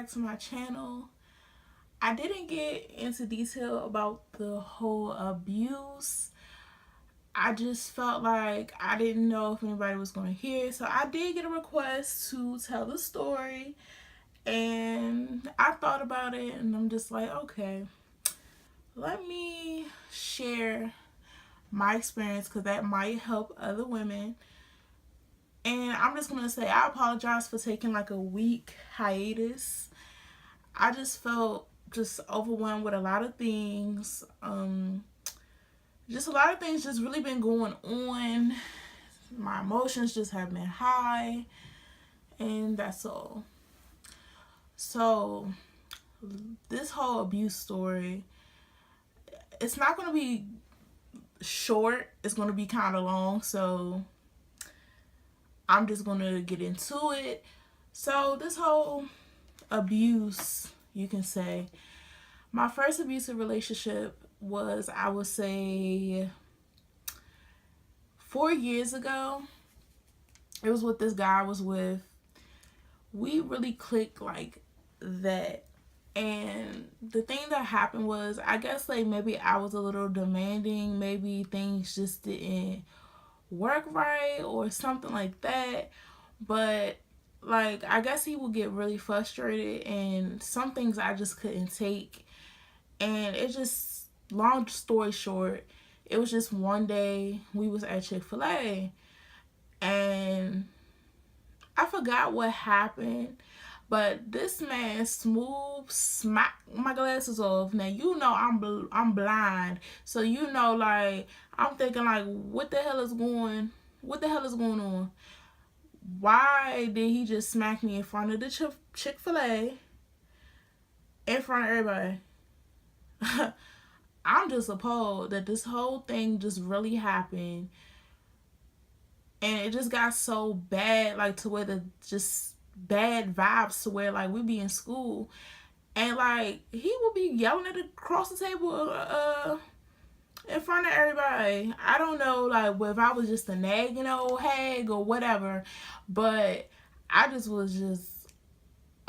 back to my channel. I didn't get into detail about the whole abuse. I just felt like I didn't know if anybody was going to hear it. So I did get a request to tell the story. And I thought about it and I'm just like, okay, let me share my experience because that might help other women. And I'm just going to say I apologize for taking like a week hiatus. I just felt just overwhelmed with a lot of things. Just a lot of things just really been going on. My emotions just have been high. And that's all. So this whole abuse story, it's not going to be short. It's going to be kind of long. So I'm just going to get into it. So this whole abuse, you can say, my first abusive relationship was, I would say, 4 years ago. It was with this guy I was with. We really clicked like that. And the thing that happened was, I guess like maybe I was a little demanding. Maybe things just didn't work right or something like that. But like, I guess he would get really frustrated and some things I just couldn't take. And it just, long story short, it was just one day we was at Chick-fil-A and I forgot what happened, but this man smooth smacked my glasses off. Now you know I'm blind, so you know, like, I'm thinking like, what the hell is going on? Why did he just smack me in front of the Chick-fil-A, in front of everybody? I'm just appalled that this whole thing just really happened. And it just got so bad, like, to where the just bad vibes to where, like, we be in school. And, like, he would be yelling at across the table in front of everybody. I don't know, like, if I was just a nagging old hag or whatever. But I just was just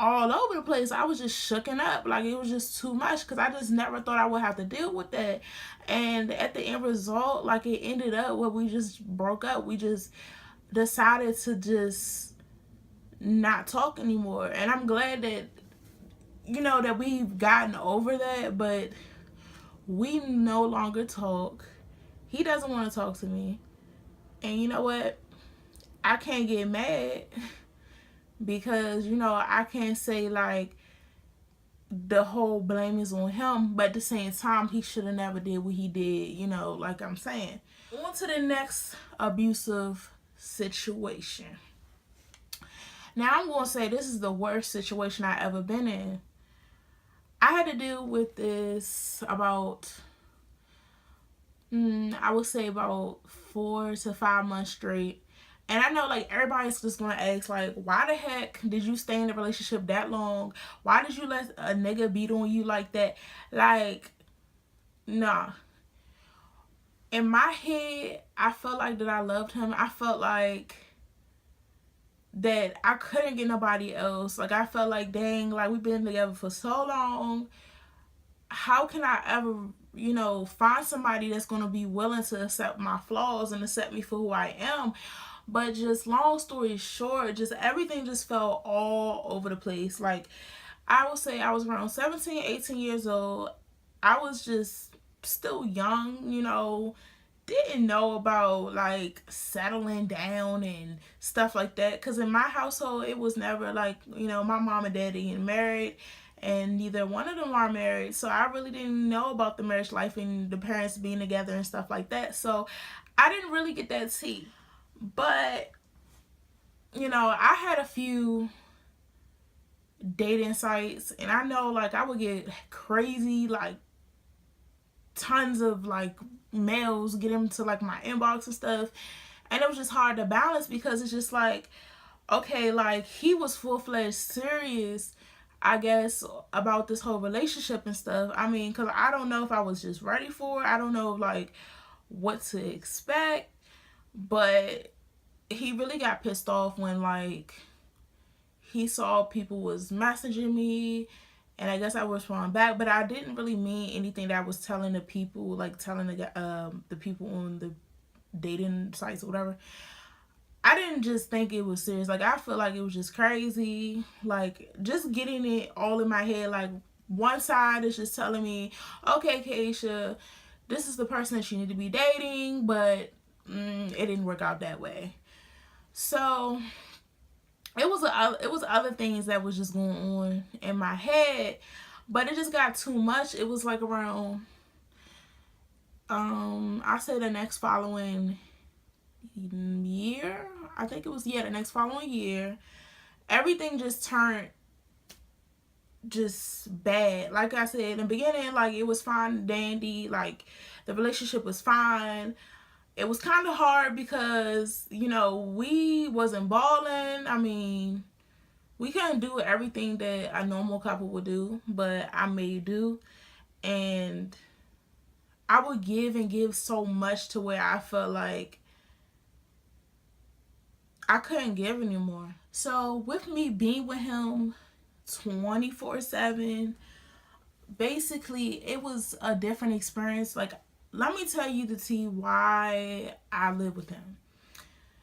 all over the place. I was just shooken up. Like, it was just too much because I just never thought I would have to deal with that. And at the end result, like, it ended up where we just broke up. We just decided to just not talk anymore. And I'm glad that, you know, that we've gotten over that, but we no longer talk. He doesn't want to talk to me. And you know what? I can't get mad because, you know, I can't say like the whole blame is on him, but at the same time, he should have never did what he did, you know, like I'm saying. On to the next abusive situation. Now I'm going to say this is the worst situation I ever been in. I had to deal with this about, I would say about 4 to 5 months straight. And I know, like, everybody's just going to ask, like, why the heck did you stay in the relationship that long? Why did you let a nigga beat on you like that? Like, nah. In my head, I felt like that I loved him. I felt like that I couldn't get nobody else. Like, I felt like, dang, like, we've been together for so long. How can I ever, you know, find somebody that's going to be willing to accept my flaws and accept me for who I am? But just long story short, just everything just fell all over the place. Like, I would say I was around 17, 18 years old. I was just still young, you know, didn't know about like settling down and stuff like that. Because in my household, it was never like, you know, my mom and dad getting married. And neither one of them are married. So I really didn't know about the marriage life and the parents being together and stuff like that. So I didn't really get that tea. But, you know, I had a few dating sites. And I know, like, I would get crazy, like, tons of, like, mails get into, like, my inbox and stuff. And it was just hard to balance because it's just like, okay, like, he was full-fledged serious, I guess, about this whole relationship and stuff. I mean, because I don't know if I was just ready for it. I don't know, like, what to expect. But he really got pissed off when, like, he saw people was messaging me, and I guess I responded back, but I didn't really mean anything that I was telling the people, like telling the people on the dating sites or whatever. I didn't just think it was serious. Like, I feel like it was just crazy. Like, just getting it all in my head. Like, one side is just telling me, okay, Keisha, this is the person that you need to be dating, but it didn't work out that way. So it was other things that was just going on in my head, but it just got too much. It was like around I say the next following year. I think it was, yeah, the next following year. Everything just turned just bad. Like I said in the beginning, like, it was fine and dandy, like the relationship was fine. It was kind of hard because, you know, we wasn't balling. I mean, we couldn't do everything that a normal couple would do, but I made do. And I would give and give so much to where I felt like I couldn't give anymore. So with me being with him 24/7, basically it was a different experience. Like, let me tell you the tea why I live with him.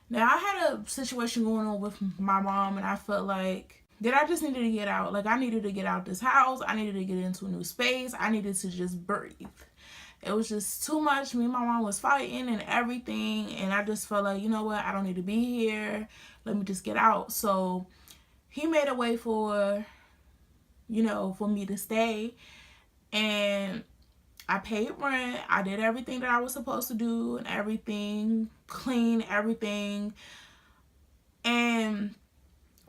Now, I had a situation going on with my mom, and I felt like that I just needed to get out. Like, I needed to get out this house. I needed to get into a new space. I needed to just breathe. It was just too much. Me and my mom was fighting and everything, and I just felt like, you know what, I don't need to be here. Let me just get out. So he made a way for, you know, for me to stay, and I paid rent. I did everything that I was supposed to do and everything, clean everything. And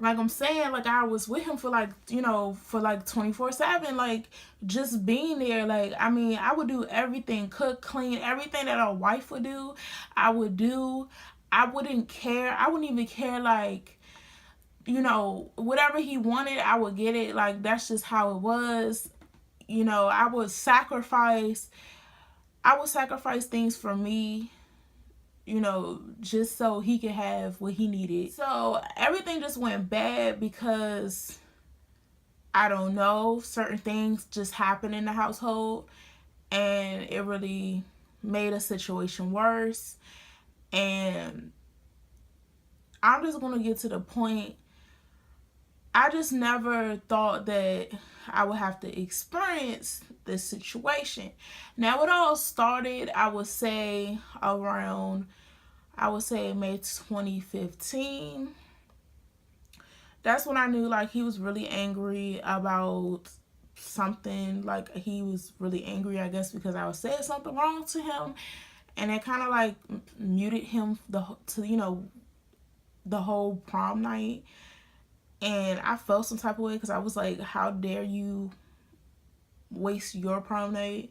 like I'm saying, like, I was with him for like, you know, for like 24/7, like, just being there. Like, I mean, I would do everything, cook, clean, everything that a wife would do, I would do. I wouldn't care. I wouldn't even care, like, you know, whatever he wanted, I would get it. Like, that's just how it was. You know, I would sacrifice things for me, you know, just so he could have what he needed. So everything just went bad because, I don't know, certain things just happened in the household, and it really made a situation worse. And I'm just going to get to the point. I just never thought that I would have to experience this situation. Now, it all started, I would say, around, May 2015. That's when I knew, like, he was really angry about something. Like, he was really angry, I guess, because I was saying something wrong to him. And it kind of, like, muted him you know, the whole prom night. And I felt some type of way because I was like, how dare you waste your prom night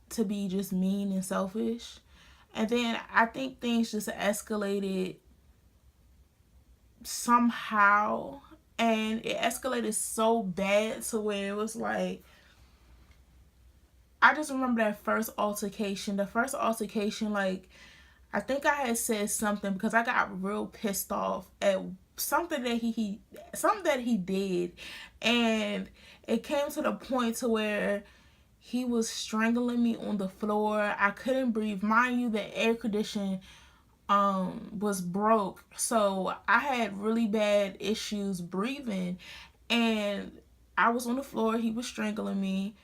to be just mean and selfish? And then I think things just escalated somehow. And it escalated so bad to where it was like, I just remember that first altercation. The first altercation, like, I think I had said something because I got real pissed off at something that he did, and it came to the point to where he was strangling me on the floor. I couldn't breathe. Mind you, the air conditioner was broke, so I had really bad issues breathing, and I was on the floor. He was strangling me,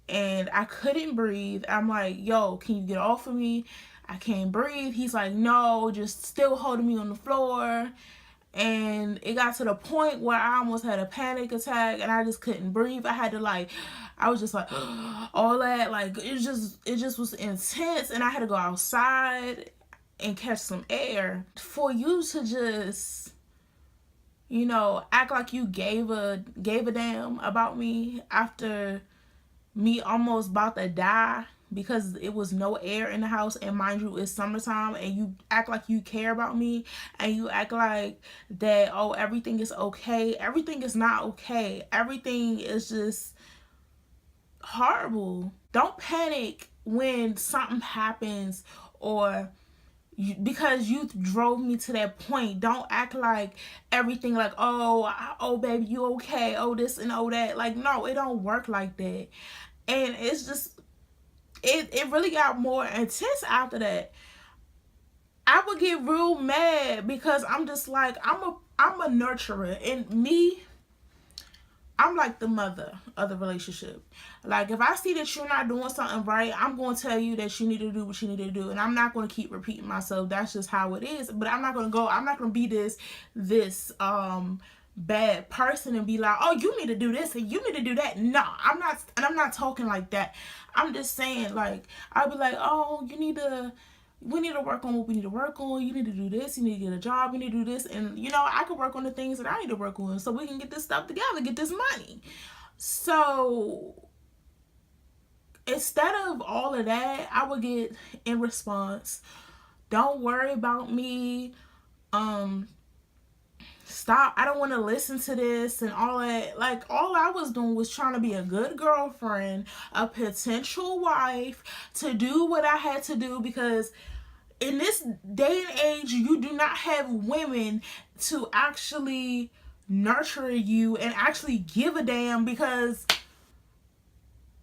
and I couldn't breathe. I'm like, yo, can you get off of me? I can't breathe. He's like, no, just still holding me on the floor. And it got to the point where I almost had a panic attack, and I just couldn't breathe. I had to, like, I was just like, all that, like, it just was intense, and I had to go outside and catch some air. For you to just, you know, act like you gave a damn about me after me almost about to die because it was no air in the house, and mind you, it's summertime, and you act like you care about me, and you act like that, oh, everything is okay. Everything is not okay. Everything is just horrible. Don't panic when something happens, or because you drove me to that point. Don't act like everything like, oh baby, you okay, oh this and oh that. Like, no, it don't work like that. And it's just, it really got more intense after that. I would get real mad because I'm just like, I'm a nurturer, and me, I'm like the mother of the relationship. Like, if I see that you're not doing something right, I'm going to tell you that you need to do what you need to do. And I'm not going to keep repeating myself. That's just how it is. But I'm not going to be this bad person and be like, oh, you need to do this and you need to do that. No, I'm not. And I'm not talking like that. I'm just saying, like, I'll be like, oh, we need to work on what we need to work on. You need to do this. You need to get a job. You need to do this. And, I can work on the things that I need to work on so we can get this stuff together, get this money. So instead of all of that, I would get in response, don't worry about me. Stop. I don't want to listen to this and all that. Like, all I was doing was trying to be a good girlfriend, a potential wife, to do what I had to do, because in this day and age, you do not have women to actually nurture you and actually give a damn, because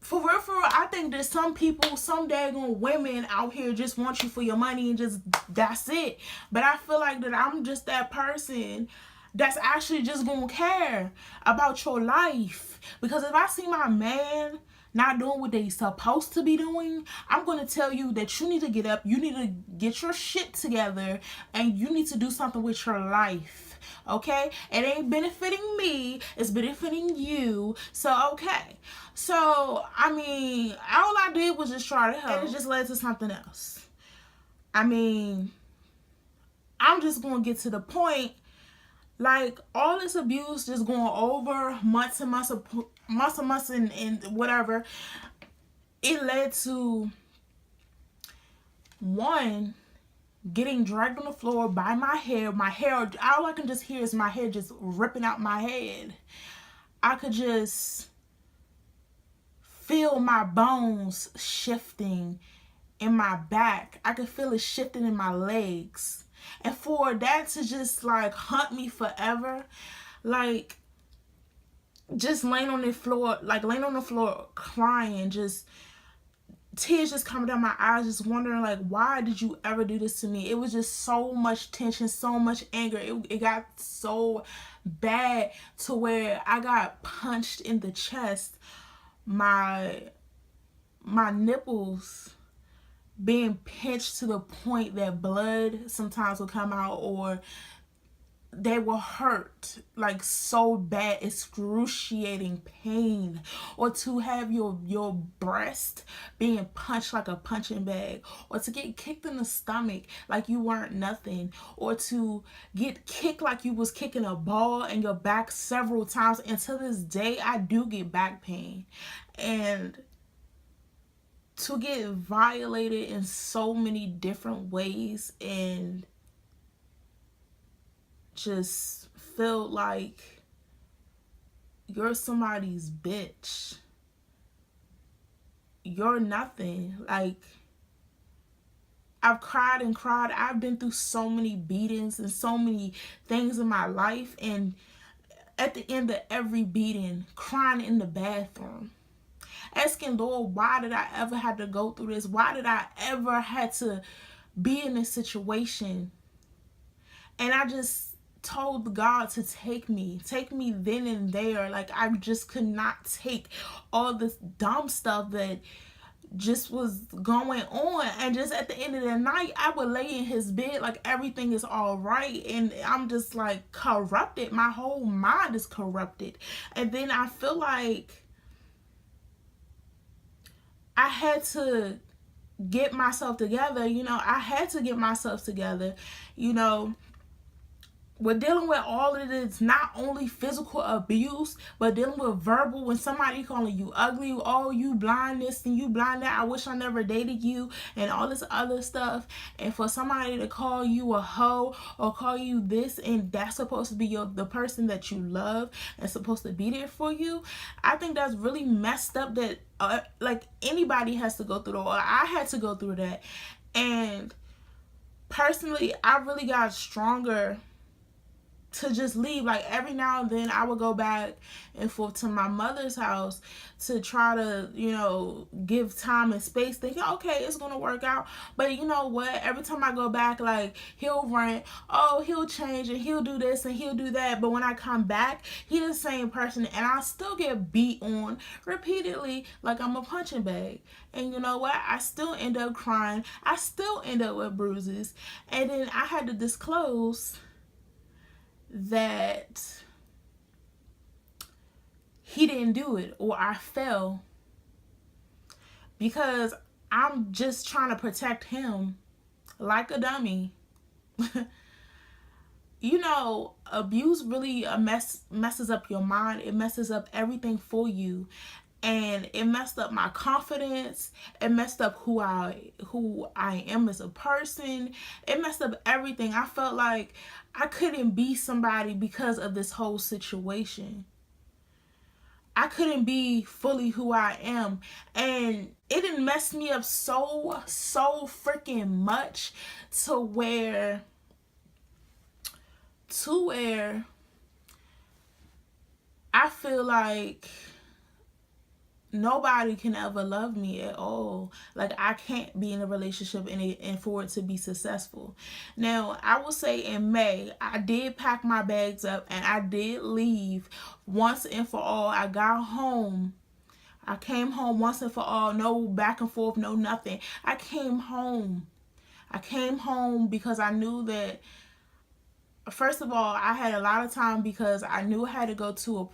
for real, I think there's some people, some daggone women out here just want you for your money and just, that's it. But I feel like that I'm just that person that's actually just gonna care about your life. Because if I see my man not doing what they supposed to be doing, I'm going to tell you that you need to get up, you need to get your shit together, and you need to do something with your life, okay? It ain't benefiting me, it's benefiting you. So, okay. So, I mean, all I did was just try to help, and it just led to something else. I mean, I'm just going to get to the point, like, all this abuse just going over months and months and whatever, it led to, one, getting dragged on the floor by my hair. All I can just hear is my hair just ripping out my head. I could just feel my bones shifting in my back. I could feel it shifting in my legs. And for that to just like haunt me forever, like just laying on the floor crying, just tears just coming down my eyes, just wondering like, why did you ever do this to me? It was just so much tension, so much anger. It got so bad to where I got punched in the chest. My nipples being pinched to the point that blood sometimes would come out, or they were hurt like so bad, excruciating pain, or to have your breast being punched like a punching bag, or to get kicked in the stomach like you weren't nothing, or to get kicked like you was kicking a ball in your back several times. And to this day, I do get back pain. And to get violated in so many different ways and just feel like you're somebody's bitch, you're nothing. Like, I've cried and cried. I've been through so many beatings and so many things in my life, and at the end of every beating, crying in the bathroom, asking Lord, why did I ever have to go through this? Why did I ever had to be in this situation? And I just told God to take me then and there. Like, I just could not take all this dumb stuff that just was going on. And just at the end of the night, I would lay in his bed like everything is all right, and I'm just like corrupted. My whole mind is corrupted. And then I feel like I had to get myself together. I had to get myself together. We're dealing with all of this, not only physical abuse, but dealing with verbal, when somebody calling you ugly, oh, you blind this and you blind that, I wish I never dated you, and all this other stuff. And for somebody to call you a hoe or call you this, and that's supposed to be the person that you love and supposed to be there for you, I think that's really messed up. That like anybody has to go through that, or I had to go through that. And personally, I really got stronger to just leave. Like every now and then I would go back and forth to my mother's house to try to, you know, give time and space, thinking, okay, it's gonna work out. But you know what, every time I go back, like, he'll rant, oh, he'll change and he'll do this and he'll do that. But when I come back, he's the same person, and I still get beat on repeatedly like I'm a punching bag. And you know what, I still end up crying, I still end up with bruises. And then I had to disclose that he didn't do it, or I fell, because I'm just trying to protect him like a dummy. You know, abuse really messes up your mind. It messes up everything for you. And it messed up my confidence. It messed up who I am as a person. It messed up everything. I felt like I couldn't be somebody because of this whole situation. I couldn't be fully who I am. And it didn't mess me up so freaking much to where I feel like nobody can ever love me at all. Like, I can't be in a relationship and for it to be successful. Now, I will say in May, I did pack my bags up and I did leave once and for all. I got home. I came home once and for all. No back and forth, no nothing. I came home. I came home because I knew that, first of all, I had a lot of time because I knew I had to go to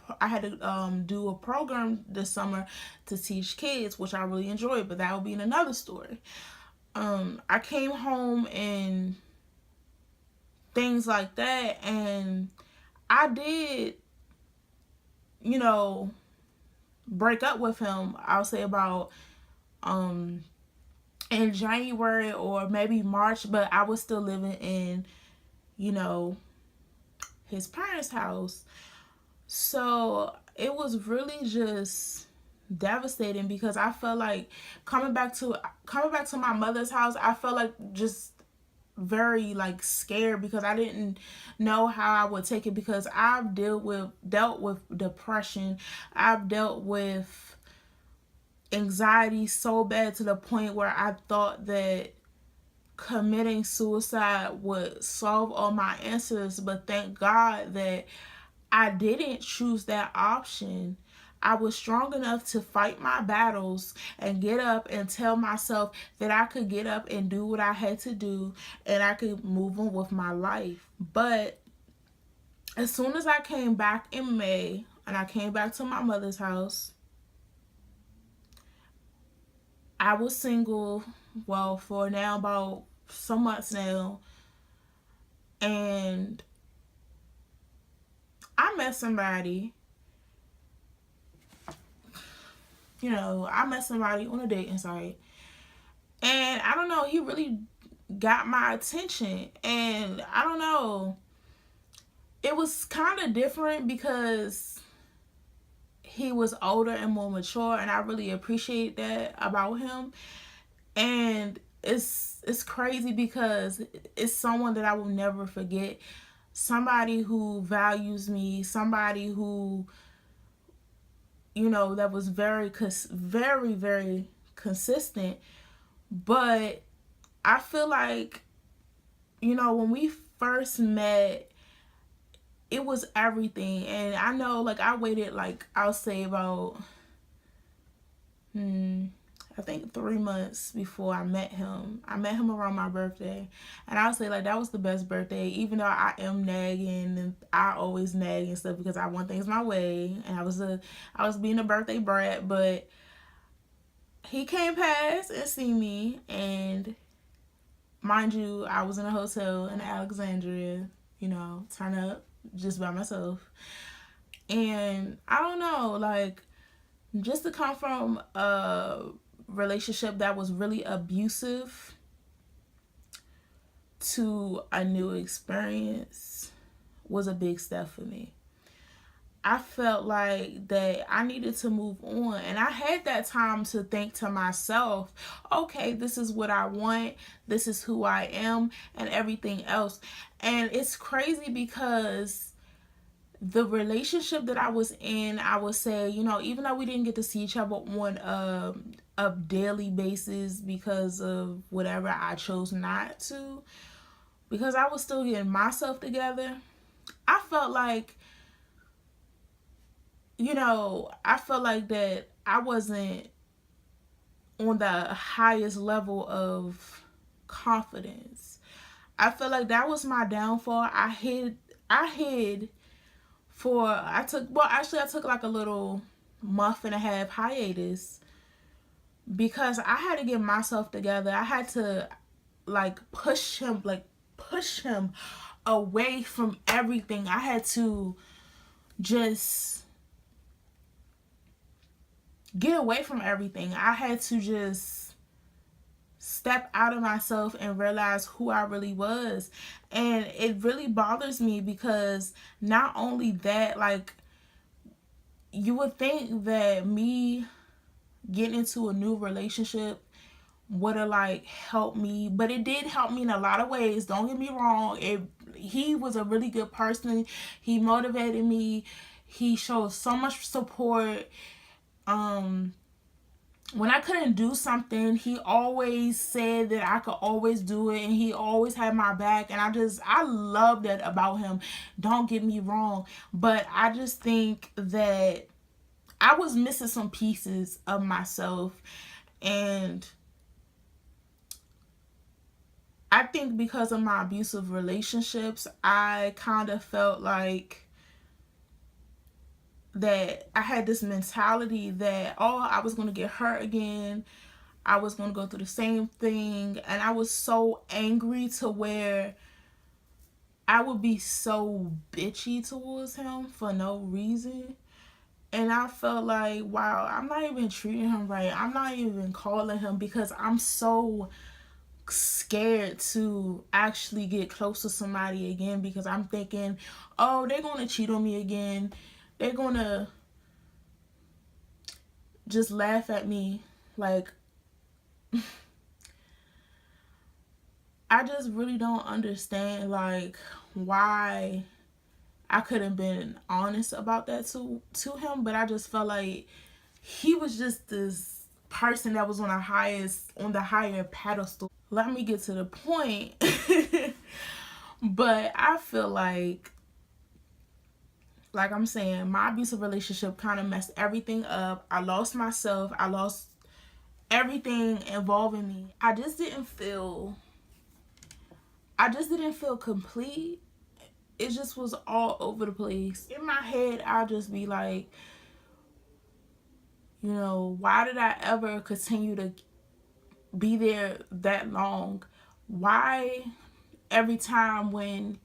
do a program this summer to teach kids, which I really enjoyed, but that will be in another story. I came home and things like that, and I did, you know, break up with him, I'll say about in January or maybe March, but I was still living in, you know, his parents' house. So it was really just devastating because I felt like coming back to my mother's house, I felt like just very like scared because I didn't know how I would take it, because I've dealt with depression. I've dealt with anxiety so bad to the point where I thought that committing suicide would solve all my answers, but thank God that I didn't choose that option. I was strong enough to fight my battles and get up and tell myself that I could get up and do what I had to do and I could move on with my life. But as soon as I came back in May and I came back to my mother's house, I was single, well, for now about some months now, and I met somebody, you know, I met somebody on a dating site, and I don't know, he really got my attention, and I don't know, it was kind of different because he was older and more mature, and I really appreciate that about him. And it's crazy because it's someone that I will never forget. Somebody who values me, somebody who, you know, that was very consistent. But I feel like, you know, when we first met, it was everything. And I know, like, I waited, like, I'll say about I think 3 months before I met him. I met him around my birthday, and I'll say, like, that was the best birthday, even though I am nagging and I always nag and stuff because I want things my way, and I was being a birthday brat. But he came past and see me, and mind you, I was in a hotel in Alexandria, you know, turn up just by myself. And I don't know, like, just to come from a relationship that was really abusive to a new experience was a big step for me. I felt like that I needed to move on. And I had that time to think to myself, okay, this is what I want. This is who I am and everything else. And it's crazy because the relationship that I was in, I would say, you know, even though we didn't get to see each other on a daily basis because of whatever I chose not to, because I was still getting myself together, I felt like, you know, I felt like that I wasn't on the highest level of confidence. I felt like that was my downfall. I hid for I took like a little month and a half hiatus because I had to get myself together. I had to like push him away from everything. I had to just get away from everything. I had to just step out of myself and realize who I really was. And it really bothers me because not only that, like, you would think that me getting into a new relationship would have like helped me, but it did help me in a lot of ways. Don't get me wrong. He was a really good person. He motivated me. He showed so much support. When I couldn't do something, he always said that I could always do it, and he always had my back. And I love that about him. Don't get me wrong, but I just think that I was missing some pieces of myself. And I think because of my abusive relationships, I kind of felt like that I had this mentality that, oh, I was going to get hurt again. I was going to go through the same thing. And I was so angry to where I would be so bitchy towards him for no reason. And I felt like, wow, I'm not even treating him right. I'm not even calling him because I'm so scared to actually get close to somebody again, because I'm thinking, oh, they're going to cheat on me again. They're going to just laugh at me. Like, I just really don't understand, like, why I couldn't been honest about that to him. But I just felt like he was just this person that was on the higher pedestal. Let me get to the point. But I feel like I'm saying, my abusive relationship kind of messed everything up. I lost myself. I lost everything involving me. I just didn't feel complete. It just was all over the place. In my head, I'll just be like, you know, why did I ever continue to be there that long? Why every time when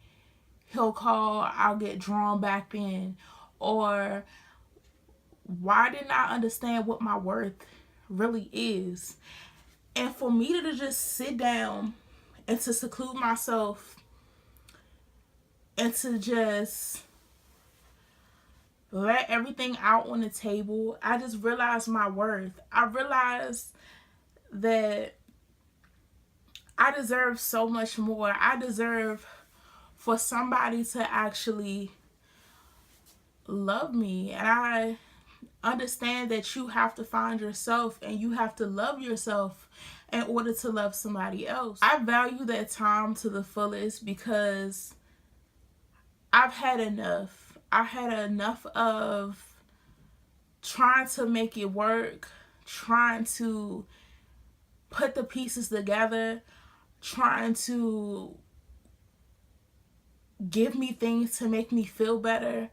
he'll call, I'll get drawn back in? Or why didn't I understand what my worth really is? And for me to just sit down and to seclude myself and to just let everything out on the table, I just realized my worth. I realized that I deserve so much more. I deserve for somebody to actually love me. And I understand that you have to find yourself and you have to love yourself in order to love somebody else. I value that time to the fullest because I've had enough. I had enough of trying to make it work, trying to put the pieces together, trying to give me things to make me feel better,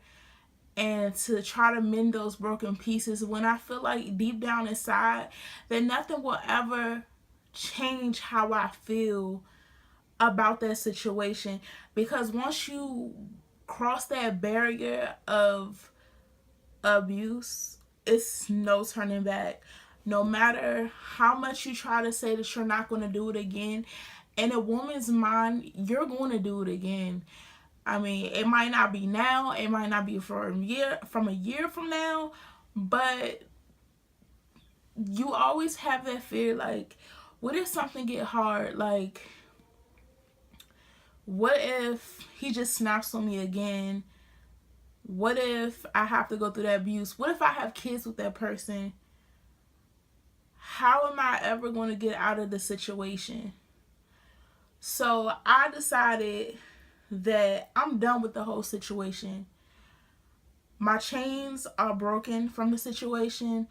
and to try to mend those broken pieces when I feel like deep down inside that nothing will ever change how I feel about that situation. Because once you cross that barrier of abuse, it's no turning back. No matter how much you try to say that you're not going to do it again, in a woman's mind, you're going to do it again. I mean, it might not be now, it might not be for a year from now, but you always have that fear, like, what if something get hard? Like, what if he just snaps on me again? What if I have to go through that abuse? What if I have kids with that person? How am I ever going to get out of the situation? So I decided that I'm done with the whole situation. My chains are broken from the situation.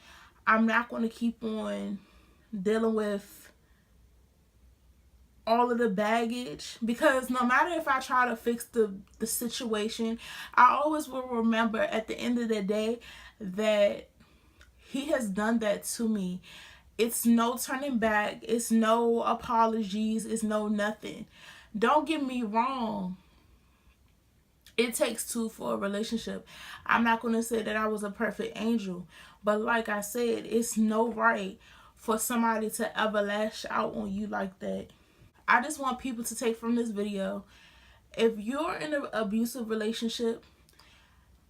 I'm not going to keep on dealing with all of the baggage, because no matter if I try to fix the situation, I always will remember at the end of the day that he has done that to me. It's no turning back. It's no apologies. It's no nothing. Don't get me wrong. It takes two for a relationship. I'm not going to say that I was a perfect angel, but like I said, it's no right for somebody to ever lash out on you like that. I just want people to take from this video, if you're in an abusive relationship,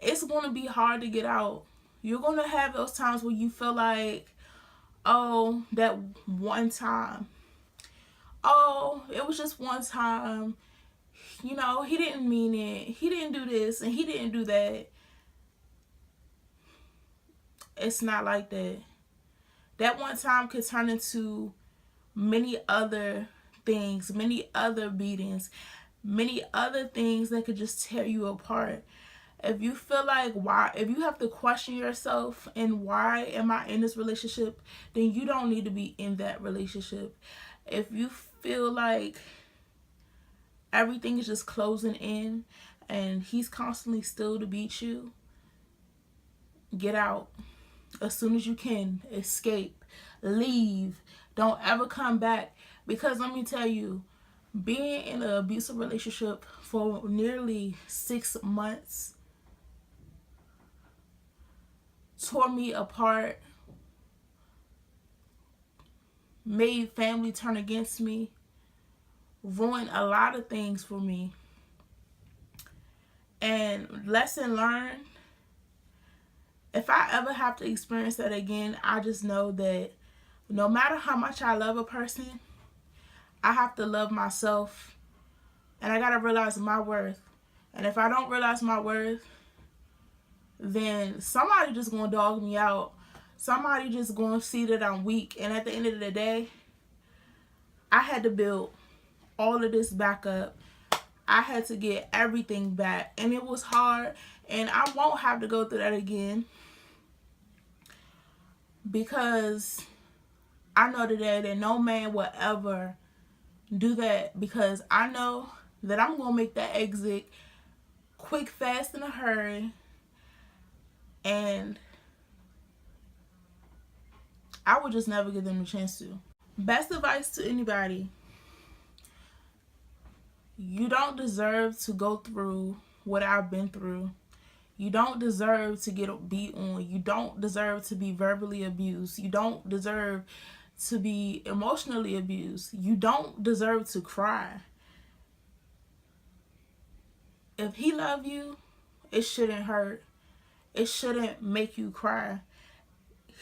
it's going to be hard to get out. You're going to have those times where you feel like, oh, that one time. Oh, it was just one time. You know, he didn't mean it. He didn't do this and he didn't do that. It's not like that. That one time could turn into many other things, many other beatings, many other things that could just tear you apart. If you feel like if you have to question yourself and why am I in this relationship, then you don't need to be in that relationship. If you feel like everything is just closing in and he's constantly still to beat you, get out as soon as you can. Escape, leave, don't ever come back. Because let me tell you, being in an abusive relationship for nearly 6 months tore me apart, made family turn against me, ruined a lot of things for me. And lesson learned, if I ever have to experience that again, I just know that no matter how much I love a person, I have to love myself, and I gotta realize my worth. And if I don't realize my worth, then somebody just gonna dog me out. Somebody just gonna see that I'm weak. And at the end of the day, I had to build all of this back up. I had to get everything back, and it was hard, and I won't have to go through that again, because I know today that no man will ever do that, because I know that I'm gonna make that exit quick, fast, in a hurry. And I would just never give them a chance to. Best advice to anybody: you don't deserve to go through what I've been through. You don't deserve to get beat on. You don't deserve to be verbally abused. You don't deserve to be emotionally abused. You don't deserve to cry. If he loves you, it shouldn't hurt. It shouldn't make you cry.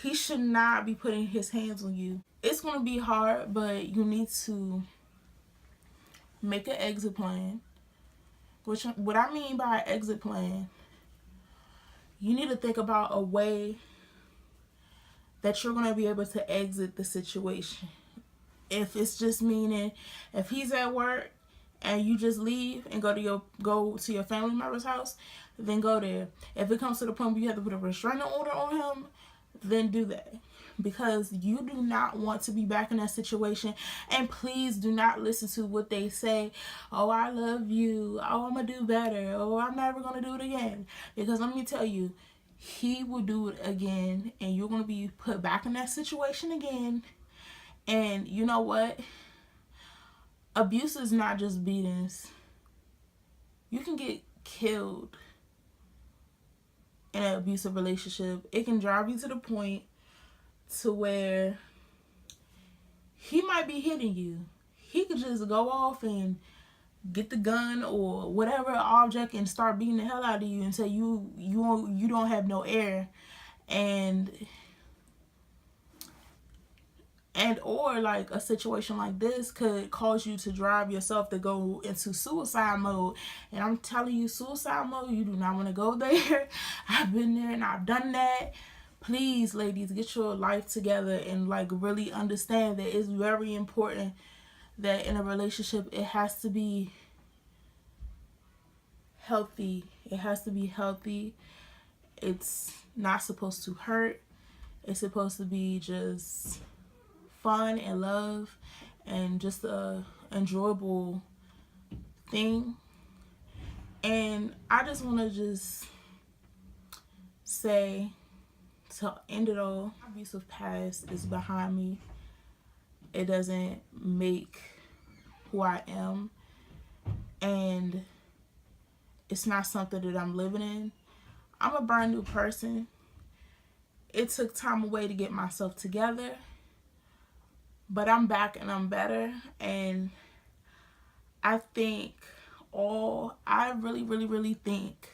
He should not be putting his hands on you. It's going to be hard, but you need to make an exit plan. What I mean by an exit plan, you need to think about a way that you're going to be able to exit the situation. If it's just meaning, if he's at work and you just leave and go to your family member's house, then go there. If it comes to the point where you have to put a restraining order on him, then do that. Because you do not want to be back in that situation. And please do not listen to what they say. Oh, I love you. Oh, I'm going to do better. Oh, I'm never going to do it again. Because let me tell you, he will do it again. And you're going to be put back in that situation again. And you know what? Abuse is not just beatings. You can get killed in an abusive relationship. It can drive you to the point to where he might be hitting you. He could just go off and get the gun or whatever object and start beating the hell out of you until you don't have no air. And or like a situation like this could cause you to drive yourself to go into suicide mode. And I'm telling you, suicide mode, you do not want to go there. I've been there and I've done that. Please, ladies, get your life together and like really understand that it's very important that in a relationship it has to be healthy. It has to be healthy. It's not supposed to hurt. It's supposed to be just fun and love and just a enjoyable thing. And I just want to just say, to end it all, my abusive past is behind me. It doesn't make who I am, and it's not something that I'm living in. I'm a brand new person. It took time away to get myself together, but I'm back and I'm better. And I think I really think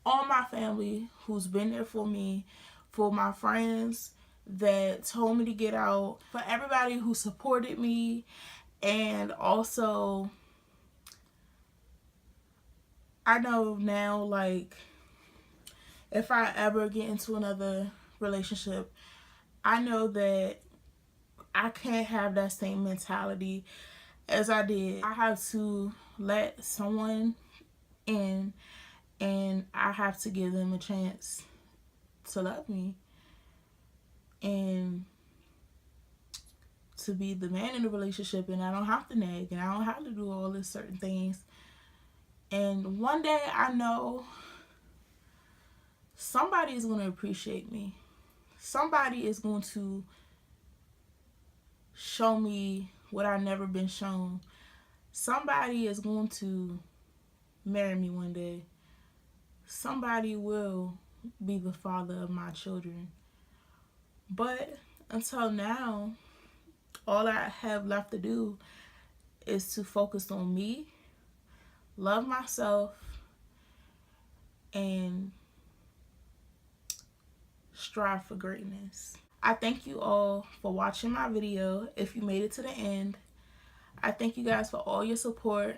all my family who's been there for me, for my friends that told me to get out, for everybody who supported me, and also I know now, like, if I ever get into another relationship, I know that I can't have that same mentality as I did. I have to let someone in, and I have to give them a chance to love me and to be the man in the relationship, and I don't have to nag and I don't have to do all these certain things. And one day I know somebody is going to appreciate me. Somebody is going to show me what I've never been shown. Somebody is going to marry me one day. Somebody will be the father of my children. But until now, all I have left to do is to focus on me, love myself, and strive for greatness. I thank you all for watching my video. If you made it to the end, I thank you guys for all your support,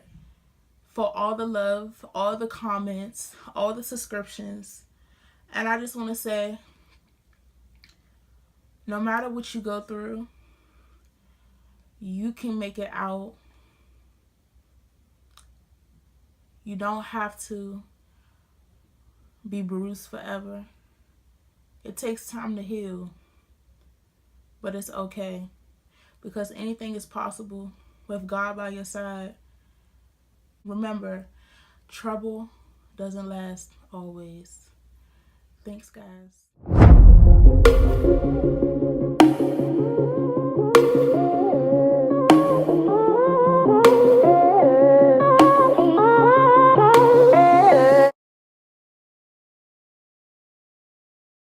for all the love, all the comments, all the subscriptions. And I just want to say, no matter what you go through, you can make it out. You don't have to be bruised forever. It takes time to heal, but it's okay, because anything is possible with God by your side. Remember, trouble doesn't last always. Thanks, guys.